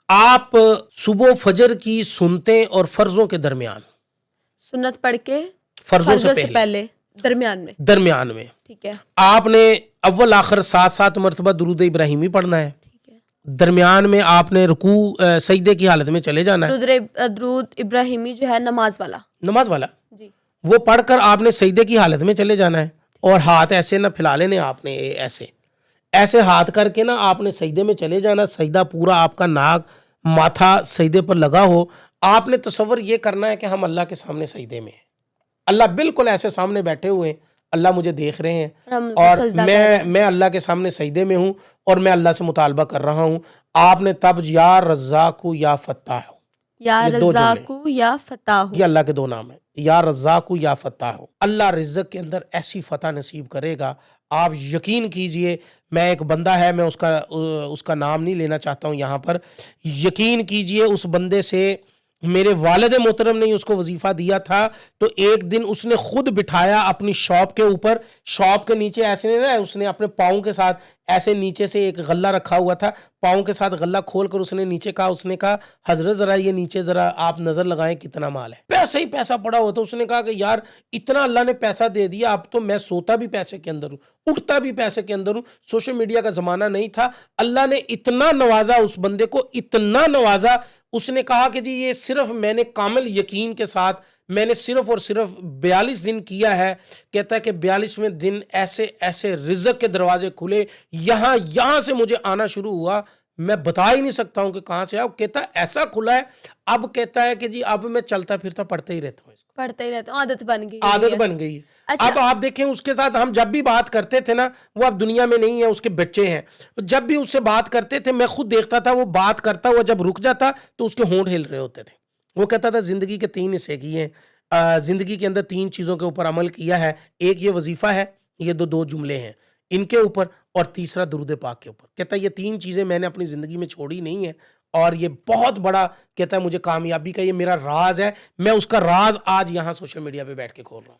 आप सुबह फजर की सुनते और फर्जों के दरमियान, सुन्नत पढ़ के फर्जों से फर्जों से पहले दरमियान में, ठीक है। आपने अव्वल आखिर 7-7 मरतबा दुरूद इब्राहिमी पढ़ना है। ठीक है। दरमियान में आपने रुकू सजदे की हालत में चले जाना है। दुरूद इब्राहिमी जो है नमाज वाला जी, वो पढ़कर आपने सजदे की हालत में चले जाना है और हाथ ऐसे ना फैला लेने आपने, ऐसे ऐसे हाथ करके ना आपने सजदे में चले जाना। सजदा पूरा आपका नाक माथा सजदे पर लगा हो। आपने तसव्वुर ये करना है कि हम अल्लाह के सामने सजदे में हैं, अल्लाह बिल्कुल ऐसे सामने बैठे हुए हैं, अल्लाह मुझे देख रहे हैं और मैं अल्लाह के सामने सजदे में हूँ और मैं अल्लाह से मुतालबा कर रहा हूँ। आपने तब या रज़्ज़ाक़ु या फ़त्ताह, या रज़्ज़ाक़ु या फ़त्ताह, ये अल्लाह के दो नाम है, या रज़्ज़ाक़ु या फ़त्ताह। अल्लाह रिज़्क़ के अंदर ऐसी फ़तह नसीब करेगा, आप यकीन कीजिए। मैं एक बंदा है, मैं उसका नाम नहीं लेना चाहता हूँ यहाँ पर। यकीन कीजिए उस बंदे से मेरे वालिद मोहतरम ने उसको वजीफा दिया था, तो एक दिन उसने खुद बिठाया अपनी शॉप के ऊपर, शॉप के नीचे ऐसे नहीं ना, उसने अपने पाँव के साथ ऐसे नीचे से एक गल्ला रखा हुआ था, पाँव के साथ गल्ला खोलकर उसने नीचे कहा, उसने कहा हजरत जरा ये नीचे जरा आप नजर लगाएं कितना माल है। पैसा ही पैसा पड़ा हुआ था। उसने कहा कि यार इतना अल्लाह ने पैसा दे दिया, अब तो मैं सोता भी पैसे के अंदर हूँ, उठता भी पैसे के अंदर हूँ। सोशल मीडिया का जमाना नहीं था, अल्लाह ने इतना नवाजा उस बंदे को, इतना नवाजा। उसने कहा कि जी ये सिर्फ मैंने कामिल यकीन के साथ मैंने सिर्फ और सिर्फ 42 दिन किया है। कहता है कि 42वें दिन ऐसे ऐसे रिज़्क़ के दरवाजे खुले, यहाँ से मुझे आना शुरू हुआ, मैं बता ही नहीं सकता हूँ कि कहाँ से आया। कहता है ऐसा खुला है, अब कहता है कि जी अब मैं चलता फिरता पढ़ते ही रहता हूँ, पढ़ते ही रहता हूँ, आदत बन गई है। अच्छा। अब आप देखें उसके साथ हम जब भी बात करते थे ना, वो अब दुनिया में नहीं है, उसके बच्चे हैं, जब भी उससे बात करते थे मैं खुद देखता था वो बात करता हुआ जब रुक जाता तो उसके होंठ हिल रहे होते थे। वो कहता था जिंदगी के 3 हिस्से किए हैं, जिंदगी के अंदर 3 चीज़ों के ऊपर अमल किया है, एक ये वजीफा है, ये दो जुमले हैं इनके ऊपर, और तीसरा दुरूद पाक के ऊपर। कहता है ये 3 चीज़ें मैंने अपनी ज़िंदगी में छोड़ी नहीं है और ये बहुत बड़ा, कहता है मुझे कामयाबी का ये मेरा राज है, मैं उसका राज आज यहाँ सोशल मीडिया पे बैठ के खोल रहा हूँ।